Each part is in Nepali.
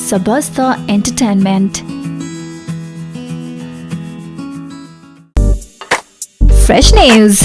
Sabasta Entertainment. Fresh news.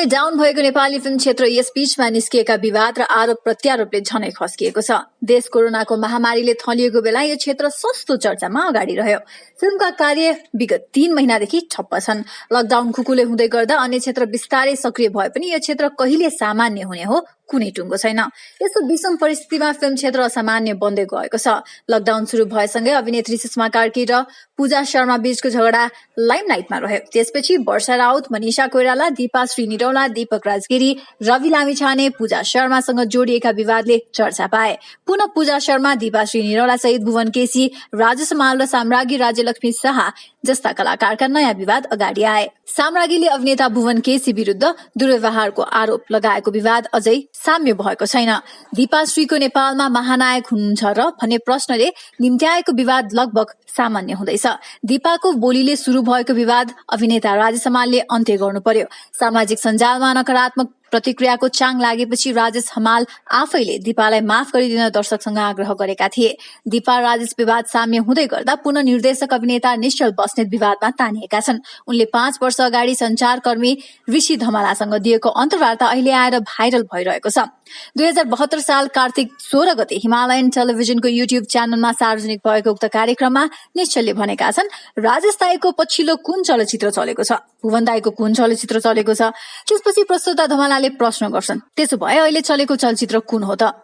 Down भएको नेपाली फिल्म क्षेत्र यस बीचमा निस्किएका विवाद र आरोप प्रत्यारोपले झनै खस्किएको छ। देश कोरोनाको महामारीले थलिएको बेला यो क्षेत्र सस्तो चर्चामा अगाडि रह्यो। फिल्मका कार्य विगत 3 महिनादेखि ठप्प छन्। लकडाउन खुकुले हुँदै गर्दा अन्य क्षेत्र बिस्तारै सक्रिय भए पनि यो क्षेत्र कहिले सामान्य हुने हो कुनै टुङ्गो छैन। यस्तो विषम परिस्थितिमा फिल्म क्षेत्र असामान्य बन्दै गएको छ। लकडाउन सुरु भएसँगै अभिनेत्री सुषमा कार्की र पूजा शर्मा बीचको झगडा लाइमलाइटमा रह्यो। त्यसपछि वर्षा राउत, मनिषा कोइराला, दीपा श्रीनिरौला, दीपक राजगिरी, रवि लामिछाने, पूजा शर्मासँग जोडिएका विवादले चर्चा पाए। पुनः पूजा शर्मा, दीपा श्रीनिरौला सहित भुवन केसी, राजु समाल र साम्राज्ञी राज्यलक्ष्मी शाह जस्ता कलाकारका नयाँ विवाद अगाडि आए। साम्राज्ञीले अभिनेता भुवन केसी विरुद्ध दुर्व्यवहारको आरोप लगाएको विवाद अझै साम्य भएको छैन। दीपा श्रीको नेपालमा महानायक हुनुहुन्छ र भन्ने प्रश्नले निम्त्याएको विवाद लगभग सामान्य हुँदैछ। दीपाको बोलीले सुरु भएको विवाद अभिनेता राजेश हमालले अन्त्य गर्नु पर्यो। सामाजिक सञ्जालमा नकारात्मक प्रतिक्रियाको चाङ लागेपछि राजेश हमाल आफैले दीपालाई माफ गरिदिन दर्शकसँग आग्रह गरेका थिए। दीपा राजेश विवाद साम्य हुँदै गर्दा पुनः निर्देशक अभिनेता निश्चल बस्नेत विवादमा तानिएका छन्। उनले 5 वर्ष अगाडि सञ्चारकर्मी ऋषि धमलासँग दिएको अन्तर्वार्ता अहिले आएर भाइरल भइरहेको छ। 2072 साल कार्तिक 16 गते हिमालयन टेलिभिजनको युट्युब च्यानलमा सार्वजनिक भएको उक्त कार्यक्रममा निश्चलले भनेका छन्, राजेश दाईको पछिल्लो कुन चलचित्र चलेको छ, भुवन दाईको कुन चलचित्र चलेको छ। त्यसपछि प्रस्तोता धमलाले प्रश्न गर्छन्, त्यसो भए अहिले चलेको चलचित्र कुन हो त?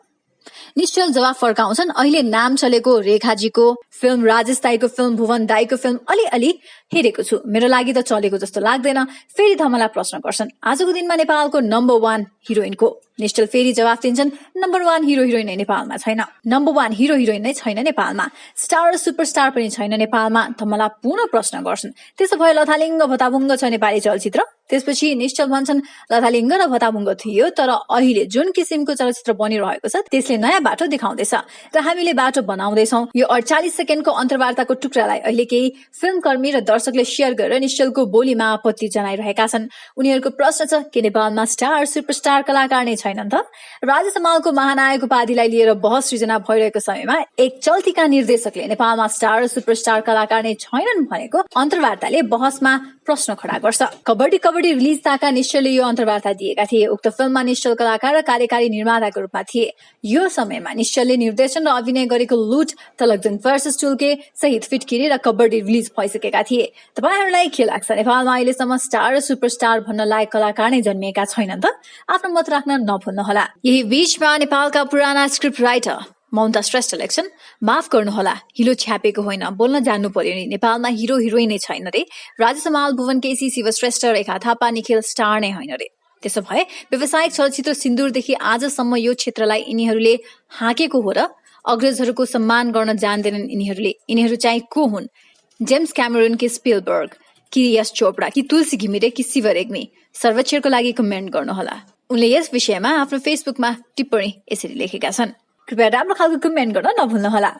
निश्चल जवाफ फर्काउँछन्, अहिले नाम चलेको रेखाजीको फिल्म, राजेश दाईको फिल्म, भुवन दाईको फिल्म अलिअलि हेरेको छु, मेरो लागि त चलेको जस्तो लाग्दैन। फेरि धमला प्रश्न गर्छन्, आजको दिनमा नेपालको नम्बर 1 हिरोइनको? निश्चल फेरि जवाफ दिन्छन्, नम्बर 1 हिरो हिरोइन नै नेपालमा छैन, नम्बर 1 हिरो हिरोइन नै छैन नेपालमा, स्टार र सुपरस्टार पनि छैन नेपालमा। धमला पुनः प्रश्न गर्छन्, त्यसो भए लथालिङ्ग भताभुङ्ग छ नेपाली चलचित्र? त्यसपछि निश्चल भन्छन्, लथालिङ्ग र भताभुङ्ग थियो, तर अहिले जुन किसिमको चलचित्र बनिरहेको छ त्यसले नयाँ बाटो देखाउँदैछ र हामीले बाटो बनाउँदैछौँ। यो 48 सेकेन्डको अन्तर्वार्ताको टुक्रालाई अहिले केही फिल्मकर्मी र दर्शकले शेयर गरेर निश्चलको बोलीमा आपत्ति जनाइरहेका छन्। उनीहरूको प्रश्न छ, के नेपालमा स्टार सुपरस्टार कलाकार नै छैनन् त? राजेश हमालको महानायक उपाधिलाई लिएर बहस सृजना भइरहेको समयमा एक चल्तीका निर्देशकले नेपालमा स्टार र सुपरस्टार कलाकार नै छैनन् भनेको अन्तर्वार्ताले बहसमा प्रश्न खडा गर्छ। कबड्डी रिलिज ताका निश्चलले यो अन्तर्वार्ता दिएका थिए। उक्त फिल्ममा निश्चल कलाकार र कार्यकारी निर्माताको रूपमा थिए। यो समयमा निश्चलले निर्देशन र अभिनय गरेको लुट, तलकजन भर्सेस टुल्के सहित फिटकिरी र कबड्डी रिलिज भइसकेका थिए। तपाईहरूलाई के लाग्छ, नेपालमा अहिलेसम्म स्टार र सुपरस्टार भन्न लायक कलाकार नै जन्मिएका छैनन् त? आफ्नो मत राख्न नभुल्नुहोला। यही बीचमा नेपालका पुराना स्क्रिप्ट राइटर ममता श्रेष्ठ लेख्छन्, माफ गर्नुहोला, हिलो छ्यापेको होइन, बोल्न जान्नु पर्यो नि, नेपालमा हिरो हिरोइन नै छैन रे। राजेश हमाल, भुवन केसी, शिव श्रेष्ठ, रेखा थापा, निखिल स्टार नै होइन रे। त्यसो भए व्यावसायिक चलचित्र सिन्दुरदेखि आजसम्म यो क्षेत्रलाई यिनीहरूले हाँकेको हो र? अग्रजहरूको सम्मान गर्न जान्दैनन् यिनीहरूले। यिनीहरू चाहिँ को हुन्? जेम्स क्यामेरुन कि स्पिलबर्ग कि यश चोपडा कि तुलसी घिमिरे कि शिव रेग्मी? सर्वेक्षणको लागि कमेन्ट गर्नुहोला। उनले यस विषयमा आफ्नो फेसबुकमा टिप्पणी यसरी लेखेका छन्, कृपया राम्रो खालको कमेन्ट गर्न नभुल्नुहोला।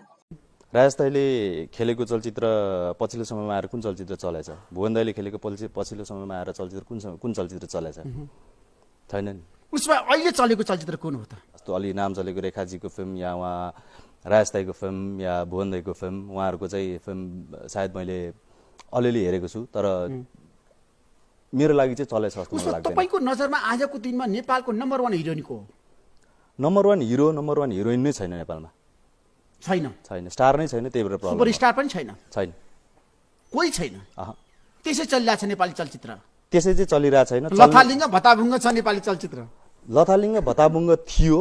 राजेश दाईले खेलेको चलचित्र पछिल्लो समयमा आएर कुन चलचित्र चलेछ? भुवन दाईले खेलेको पछिल्लो समयमा आएर चलचित्र कुन चलचित्र चलेछ? छैन नि। उसमा अहिले चलेको चलचित्र कुन हो त? जस्तो अलि नाम चलेको रेखाजीको फिल्म या उहाँ राजेश दाईको फिल्म या भुवन दाईको फिल्म, उहाँहरूको चाहिँ फिल्म सायद मैले अलिअलि हेरेको छु, तर मेरो लागि चाहिँ चलेछ जस्तो मलाई लाग्दैन। तपाईको नजरमा आजको दिनमा नेपालको नम्बर 1 हिरोइन को हो? नम्बर 1 हिरो, नम्बर 1 हिरोइन नै छैन नेपालमा। छैन, स्टार नै छैन, त्यही भएर प्रब्लम। सुपरस्टार पनि छैन, कोही छैन। त्यसै चलिरहेछ नेपाली चलचित्र, त्यसै चाहिँ चलिरहेको छैन। लथालिङ्ग भताभुङ्ग छ नेपाली चलचित्र। लथालिङ्ग भताभुङ्ग थियो,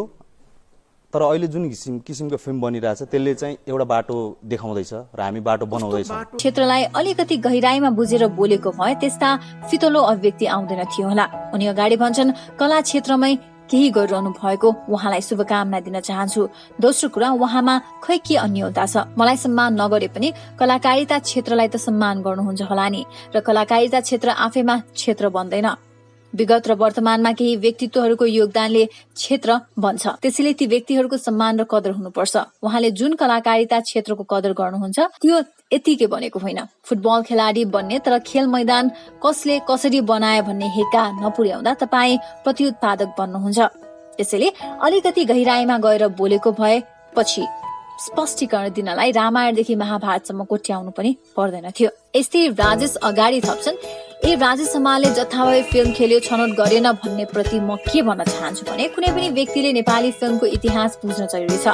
तर अहिले जुन किसिमको फिल्म बनिरहेछ त्यसले चाहिँ एउटा बाटो देखाउँदैछ र हामी बाटो बनाउँदैछौँ। क्षेत्रलाई अलिकति गहिराईमा बुझेर बोलेको भए त्यस्ता फितलो अभिव्यक्ति आउँदैन थियो होला। उनी अगाडि भन्छन्, कला क्षेत्रमै केही गरिरहनु भएको उहाँलाई शुभकामना दिन चाहन्छु। दोस्रो कुरा, उहाँमा खै के अन्योलता छ? मलाई सम्मान नगरे पनि कलाकारिता क्षेत्रलाई त सम्मान गर्नुहुन्छ होला नि, र कलाकारिता क्षेत्र आफैमा क्षेत्र बन्दैन। विगत र वर्तमानमा केही व्यक्तित्वहरूको योगदानले क्षेत्र बन्छ, त्यसैले ती व्यक्तिहरूको सम्मान र कदर हुनुपर्छ। उहाँले जुन कलाकारिता क्षेत्रको कदर गर्नुहुन्छ त्यो यतिकै बनेको होइन। फुटबल खेलाडी बन्ने तर खेल मैदान कसले कसरी बनाए भन्ने हेक्का नपुर्याउँदा तपाईँ प्रतिउत्पादक बन्नुहुन्छ। त्यसैले अलिकति गहिराईमा गएर बोलेको भए पछि स्पष्टीकरण दिनलाई रामायणदेखि महाभारतसम्म कोट्याउनु पनि पर्दैन थियो। यस्तै राजेश अगाडि थप्छन्, राजेश हमालले जथाभावी फिल्म खेल्यो, छनौट गरेन भन्ने प्रति म के भन्न चाहन्छु भने कुनै पनि व्यक्तिले नेपाली फिल्मको इतिहास बुझ्न जरुरी छ।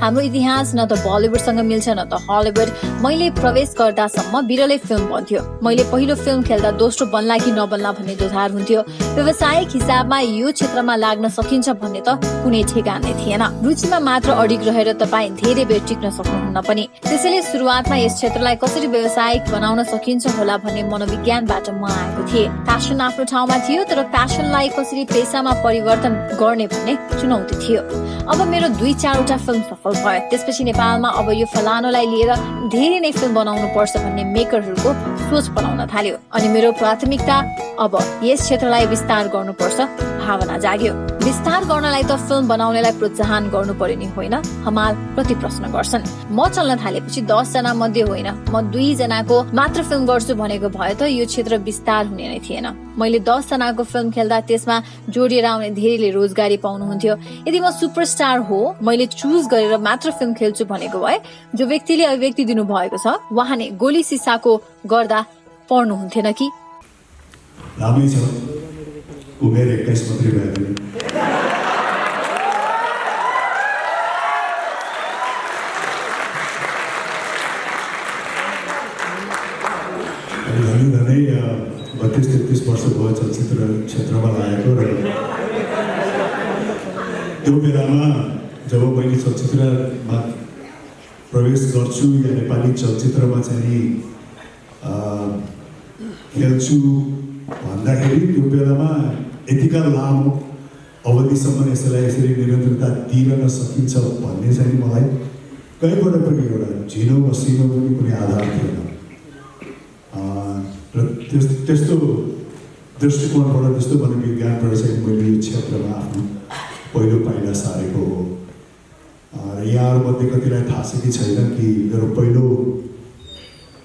हाम्रो इतिहास न त बलिउडसँग मिल्छ न त हलिउड। मैले प्रवेश गर्दासम्म बिरलै फिल्म बन्थ्यो। मैले पहिलो फिल्म खेल्दा दोस्रो बन्ला कि नबन्ला भन्ने दोधार हुन्थ्यो। व्यावसायिक हिसाबमा यो क्षेत्रमा लाग्न सकिन्छ भन्ने त कुनै ठेगान नै थिएन। रुचिमा मात्र अडिग रहेर तपाईँ धेरै बेर टिक्न सक्नुहुन्न पनि। त्यसैले सुरुवातमा यस क्षेत्रलाई कसरी व्यावसायिक बनाउन सकिन्छ होला भन्ने मनोविज्ञानबाट म आएको थिएँ। प्यासन आफ्नो ठाउँमा थियो, तर प्यासनलाई कसरी पेसामा परिवर्तन गर्ने भन्ने चुनौती थियो। अब मेरो 2-4वटा फिल्म सफल भयो। त्यसपछि नेपालमा अब यो फलानोलाई लिएर धेरै नै फिल्म बनाउनु पर्छ भन्ने मेकरहरूको सोच बनाउन थाल्यो। अनि मेरो प्राथमिकता अब यस क्षेत्रलाई विस्तार गर्नुपर्छ भावना जाग्यो। विस्तार गर्नलाई त फिल्म बनाउनेलाई प्रोत्साहन गर्नु पर्यो नि, होइन? हमाल प्रति प्रश्न गर्छन्। म चल्न थालेपछि 10 जना मध्ये होइन, म 2 जनाको मात्र फिल्म गर्छु भनेको भए त यो क्षेत्र विस्तार हुने नै थिएन। मैले 10 जनाको फिल्म खेल्दा त्यसमा जोडिएर आउने धेरैले रोजगारी पाउनुहुन्थ्यो। यदि म सुपरस्टार हो, मैले चुज गरेर मात्र फिल्म खेल्छु भनेको भए जो व्यक्तिले अभिव्यक्ति दिनु भएको छ उहाँले गोली सिसाको गर्दा पढ्नुहुन्थेन कि? रामै छ, उमेर 21 मात्रै भयो। धनी 32-33 वर्ष भयो चलचित्र क्षेत्रमा लागेको र त्यो बेलामा जब मैले चलचित्रमा प्रवेश गर्छु या नेपाली चलचित्रमा चाहिँ खेल्छु भन्दाखेरि त्यो बेलामा यतिका लामो अवधिसम्म यसलाई यसरी निरन्तरता दिन सकिन्छ भन्ने चाहिँ मलाई कहीँबाट पनि एउटा झिनो मसिनो पनि कुनै आधार थिएन। र त्यस्तो दृष्टिकोणबाट त्यस्तो मनोविज्ञानबाट चाहिँ मैले यो क्षेत्रमा आफ्नो पहिलो पाइला सारेको हो। र यहाँहरूमध्ये कतिलाई थाहा छ कि छैन कि मेरो पहिलो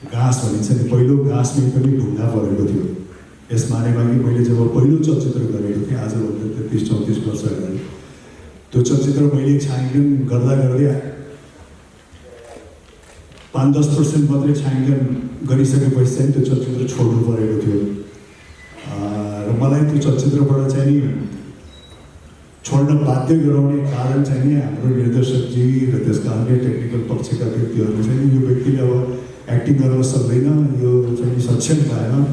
घाँस भनिन्छ नि, पहिलो घाँसमै पनि ढुङ्गा परेको थियो। यस मानेमा कि मैले जब पहिलो चलचित्र गरेको थिएँ आजभन्दा 33-34 वर्ष अगाडि, त्यो चलचित्र मैले छायाङ्कन गर्दा गर्दै 5-10% मात्रै छायाङ्कन गरिसकेपछि चाहिँ त्यो चलचित्र छोड्नु परेको थियो। र मलाई त्यो चलचित्रबाट चाहिँ नि छोड्न बाध्य गराउने कारण चाहिँ नि हाम्रो निर्देशकजी र त्यसका अन्य टेक्निकल पक्षका व्यक्तिहरूले चाहिँ यो व्यक्तिले अब एक्टिङ गर्न सक्दैन, यो चाहिँ सक्षम भएन,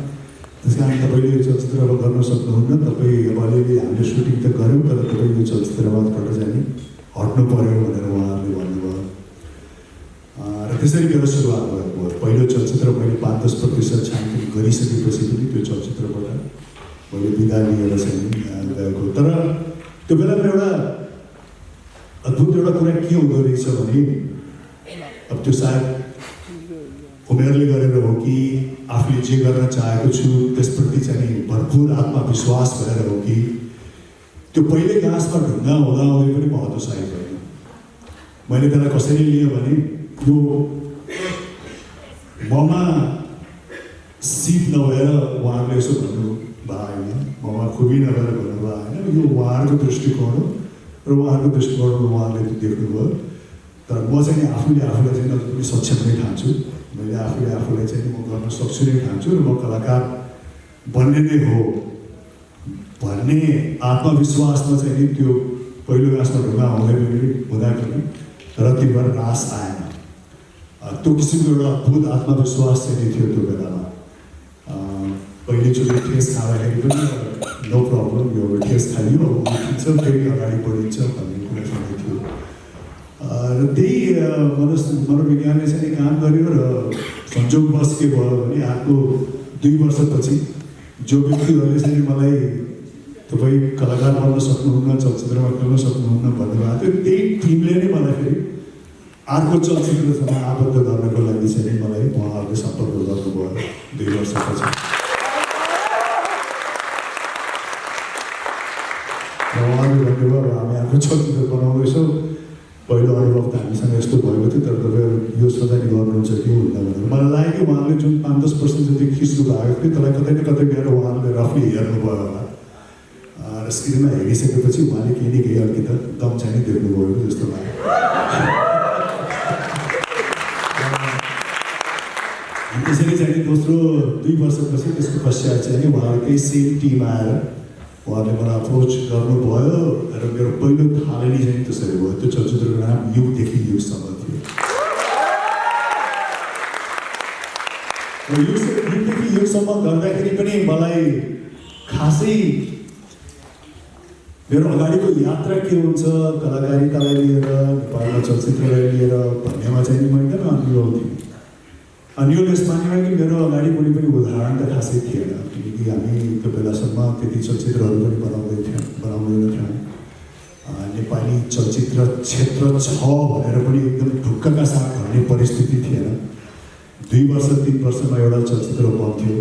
त्यस कारण तपाईँले यो चलचित्र अब गर्न सक्नुहुन्न, तपाईँ अब अलिअलि हामीले सुटिङ त गऱ्यौँ तर तपाईँ यो चलचित्रबाट चाहिँ नि हट्नु पऱ्यो भनेर उहाँहरूले भन्नुभयो। र त्यसरी मेरो सुरुवात भएको हो। पहिलो चलचित्र मैले 5-10% छायाङ्कन गरिसकेपछि पनि त्यो चलचित्रबाट मैले बिदा लिएर चाहिँ गएको। तर त्यो बेलामा एउटा अद्भुत एउटा कुरा के हुँदो रहेछ भने अब त्यो सायद उमेरले गरेर हो कि आफूले जे गर्न चाहेको छु त्यसप्रति चाहिँ भरपुर आत्मविश्वास भएर हो कि त्यो पहिल्यै घाँसमा ढुङ्गा हुँदाहुँदै पनि म हतोत्साहित भएन। मैले त्यसलाई कसरी लिएँ भने यो ममा सिप नभएर उहाँहरूले यसो भन्नुभयो होइन, ममा खुबी नभएर भन्नुभयो होइन, यो उहाँहरूको दृष्टिकोण हो र उहाँहरूको दृष्टिकोणमा उहाँहरूले देख्नुभयो। तर म चाहिँ आफूले आफूलाई चाहिँ अझै पनि सक्षम नै ठान्छु। मैले आफूले आफूलाई चाहिँ म गर्न सक्छु नै ठान्छु र म कलाकार बन्ने नै हो भन्ने आत्मविश्वासमा चाहिँ नि त्यो पहिलो घाँसमा ढुङ्गा हुँदै हुँदा पनि रत्तिभर रास आएन। त्यो किसिमको एउटा अद्भुत आत्मविश्वास चाहिँ थियो त्यो बेलामा। पहिलोचोटि ठेस खाँदाखेरि पनि नो प्रब्लम, यो ठेस खाइयो अब उठिन्छ फेरि अगाडि बढिन्छ भन्ने कुरा चाहिँ थियो। र त्यही मनोविज्ञानले चाहिँ काम गर्यो र संयोगवश के भयो भने अर्को 2 वर्षपछि जो व्यक्तिहरूले चाहिँ मलाई तपाईँ कलाकार बन्न सक्नुहुन्न, चलचित्रमा खेल्न सक्नुहुन्न भन्नुभएको थियो, त्यही टिमले नै मलाई फेरि अर्को चलचित्रसँग आबद्ध गर्नको लागि चाहिँ मलाई उहाँहरूले सम्पर्क गर्नुभयो 2 वर्षपछि। र उहाँले भन्नुभयो हामी अर्को चलचित्र बनाउँदैछौँ, पहिलो अनुभव त हामीसँग यस्तो भएको थियो तर तपाईँ यो सोचाइ गर्नुहुन्छ कि हुँदैन भनेर मलाई लाग्यो। उहाँले जुन 5-10% जति खिच्नु भएको थियो त्यसलाई कतै न कतै गएर उहाँले रफली हेर्नुभयो होला र स्क्रिनमा हेरिसकेपछि उहाँले केही न केही अलिकति दम चाहिँ देख्नुभयो जस्तो लाग्यो। त्यसरी चाहिँ दोस्रो 2 वर्षपछि त्यसको पश्चात चाहिँ उहाँहरूकै सेम टिम आएर उहाँहरूले मलाई अप्रोच गर्नुभयो र मेरो पहिलो थालनी चाहिँ त्यसरी भयो। त्यो चलचित्रको नाम युगदेखि युगसम्म थियो। युगदेखि युगसम्म गर्दाखेरि पनि मलाई खासै मेरो अगाडिको यात्रा के हुन्छ कलाकारितालाई लिएर नेपालमा चलचित्रलाई लिएर भन्नेमा चाहिँ म एकदमै अन्यल थिएँ। अन्यल यस मानेमा कि मेरो अगाडि कुनै पनि उदाहरण त खासै थिएन, किनकि हामी त्यो बेलासम्म त्यति चलचित्रहरू पनि बनाउँदैनथ्यौँ। नेपाली चलचित्र क्षेत्र छ भनेर पनि एकदम ढुक्कका साथ भन्ने परिस्थिति थिएन। 2 वर्ष 3 वर्षमा एउटा चलचित्र बन्थ्यो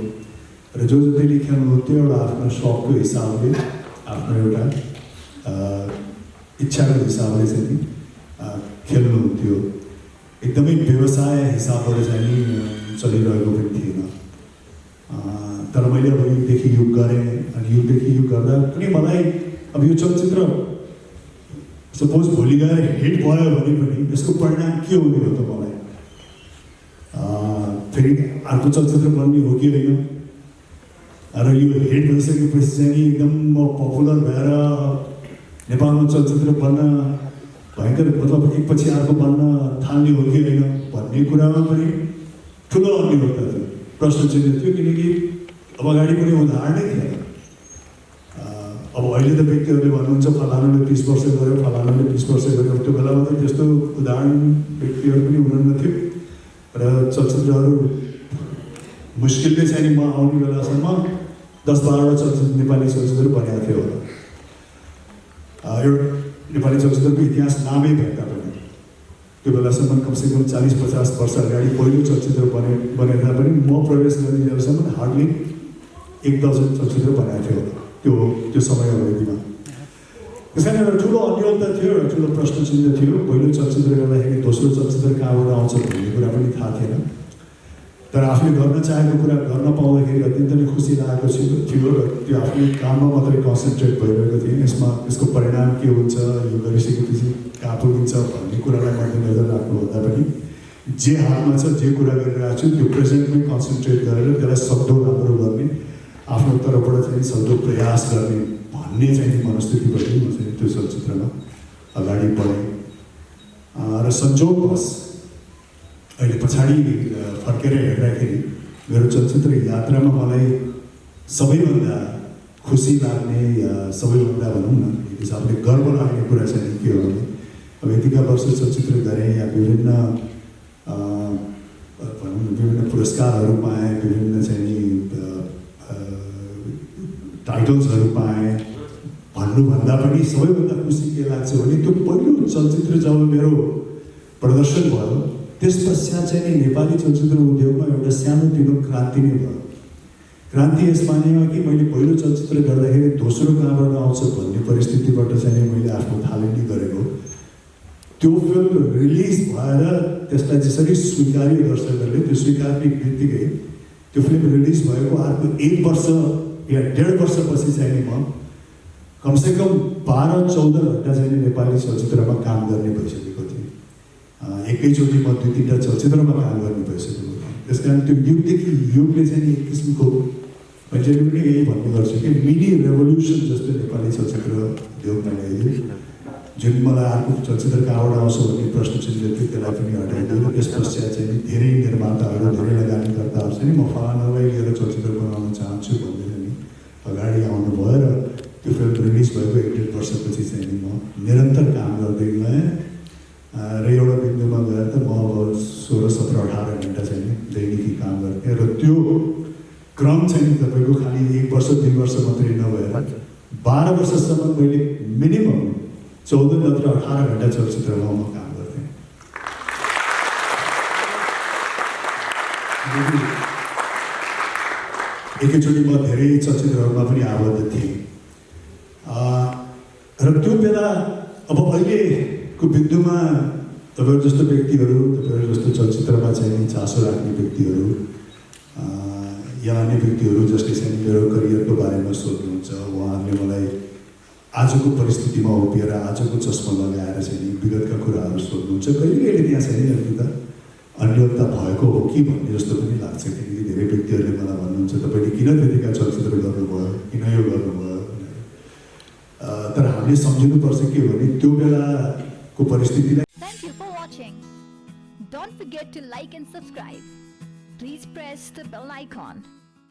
र जो जतिले खेल्नुहुन्थ्यो एउटा आफ्नो सौकको हिसाबले आफ्नो एउटा इच्छाको हिसाबले चाहिँ खेल्नुहुन्थ्यो। एकदमै व्यवसाय हिसाबबाट चाहिँ चलिरहेको पनि थिएन। तर मैले अब युगदेखि युग गरेँ अनि युगदेखि युग गर्दा पनि मलाई अब यो चलचित्र सपोज भोलि गएर हिट भयो भने पनि यसको परिणाम के हुने हो त मलाई फेरि अर्को चलचित्र बन्ने हो कि होइन र यो हिट भइसकेपछि चाहिँ एकदम म पपुलर भएर नेपालमा चलचित्र बन्न भयङ्कर मतलब एकपछि अर्को बन्न थाल्ने हो कि होइन भन्ने कुरामा पनि ठुलो अन्यलता थियो, प्रश्न चिन्ह थियो। किनकि अब अगाडि कुनै उदाहरणै थिएन। अब अहिले त व्यक्तिहरूले भन्नुहुन्छ फलानाले 30 वर्ष गऱ्यो, फलानाले 20 वर्ष गऱ्यो। त्यो बेलामा त त्यस्तो उदाहरण व्यक्तिहरू पनि हुनुहुन्थ्यो र चलचित्रहरू मुस्किलले चाहिँ म आउने बेलासम्म 10-12 चलचित्र नेपाली चलचित्र बनेको थियो होला। एउटा नेपाली चलचित्रको इतिहास नामै भए तापनि त्यो बेलासम्म कमसेकम 40-50 वर्ष अगाडि पहिलो चलचित्र बने तापनि म प्रवेश गर्ने बेलासम्म हार्डली 1 दर्जन चलचित्र बनाएको थियो त्यो समय अवधिमा। त्यस कारण एउटा ठुलो अन्यलता थियो, एउटा ठुलो प्रश्न चिन्ह थियो। पहिलो चलचित्र गर्दाखेरि दोस्रो चलचित्र कहाँबाट आउँछ भन्ने कुरा पनि थाहा थिएन। तर आफूले गर्न चाहेको कुरा गर्न पाउँदाखेरि अत्यन्त नै खुसी लागेको थियो र त्यो आफ्नो काममा मात्रै कन्सन्ट्रेट भइरहेको थिएँ। यसको परिणाम के हुन्छ, यो गरिसकेपछि कहाँ पुगिन्छ भन्ने कुरालाई मध्यनजर राख्नुभन्दा पनि जे हातमा छ जे कुरा गरिरहेको छु त्यो प्रेजेन्टमै कन्सन्ट्रेट गरेर त्यसलाई सक्दो राम्रो गर्ने, आफ्नो तर्फबाट चाहिँ सक्दो प्रयास गर्ने भन्ने चाहिँ मनस्थितिबाट म चाहिँ त्यो चलचित्रमा अगाडि बढेँ। र संजोगवश अहिले पछाडि फर्केर हेर्दाखेरि मेरो चलचित्र यात्रामा मलाई सबैभन्दा खुसी लाग्ने या सबैभन्दा भनौँ न एक हिसाबले गर्व लाग्ने कुरा चाहिँ के हो भने अब यतिका वर्ष चलचित्र गरेँ या विभिन्न भनौँ न विभिन्न पुरस्कारहरू पाएँ, विभिन्न चाहिँ टाइटल्सहरू पाएँ भन्नुभन्दा पनि सबैभन्दा खुसी के लाग्छ भने त्यो पहिलो चलचित्र जब मेरो प्रदर्शन भयो त्यस पश्चात चाहिँ नेपाली चलचित्र उद्योगमा एउटा सानोतिनो क्रान्ति नै भयो। क्रान्ति यस मानेमा कि मैले पहिलो चलचित्र गर्दाखेरि दोस्रो कहाँबाट आउँछ भन्ने परिस्थितिबाट चाहिँ मैले आफ्नो थालनी गरेको त्यो फिल्म रिलिज भएर त्यसलाई जसरी स्वीकार्यो दर्शकहरूले त्यो स्वीकार्ने बित्तिकै त्यो फिल्म रिलिज भएको अर्को 1 वर्ष या 1.5 वर्षपछि चाहिँ म कमसेकम 12-14 घन्टा चाहिँ नेपाली चलचित्रमा काम गर्ने भइसकेको थिएँ। एकैचोटि म 2-3 चलचित्रमा काम गर्ने भइसकेको थिएँ। त्यस कारण त्यो युगदेखि युगले चाहिँ एक किसिमको मैले पनि यही भन्ने गर्छु कि मिनी रेभोल्युसन जस्तो नेपाली चलचित्र उद्योगमा ल्याइदियो। जुन मलाई अर्को चलचित्र कहाँबाट आउँछ भन्ने प्रश्न चिन्ह थियो त्यसलाई पनि हटाइदियो। त्यस पश्चात चाहिँ धेरै निर्माताहरू धेरै लगानीकर्ताहरू चाहिँ म फलानालाई लिएर चलचित्र बनाउन चाहन्छु भन्दै नि अगाडि आउनुभयो र त्यो फिल्म रिलिज भएको 1-1.5 वर्षपछि चाहिँ म निरन्तर काम गर्दै गएँ र एउटा बिन्दुमा गएर त म अब 16-17-18 घन्टा चाहिँ दैनिकी काम गर्थेँ र त्यो क्रम चाहिँ तपाईँको खालि 1 वर्ष 2 वर्ष मात्रै नभएर 12 वर्षसम्म मैले मिनिमम 14 नत्र 18 घन्टा चलचित्रमा म काम गर्थेँ। एकैचोटि म धेरै चलचित्रहरूमा पनि आबद्ध थिएँ र त्यो बेला अब अहिलेको बिन्दुमा तपाईँहरू जस्तो व्यक्तिहरू, तपाईँहरू जस्तो चलचित्रमा चाहिँ चासो राख्ने व्यक्तिहरू या अन्य व्यक्तिहरू जसले चाहिँ मेरो करियरको बारेमा सोध्नुहुन्छ उहाँहरूले मलाई आजको परिस्थितिमा उभिएर आजको चस्मा लगाएर चाहिँ विगतका कुराहरू सोध्नुहुन्छ। कहिले कहिले त्यहाँ छैन अलिकति त अन्योन्यता भएको हो कि भन्ने जस्तो पनि लाग्छ किनकि धेरै व्यक्तिहरूले मलाई भन्नुहुन्छ तपाईँले किन त्यतिका चलचित्र गर्नुभयो किन यो गर्नुभयो तर हामीले सम्झिनुपर्छ के हो भने त्यो बेलाको परिस्थितिलाई Thank you for watching. Don't forget to like and subscribe. Please press the bell icon.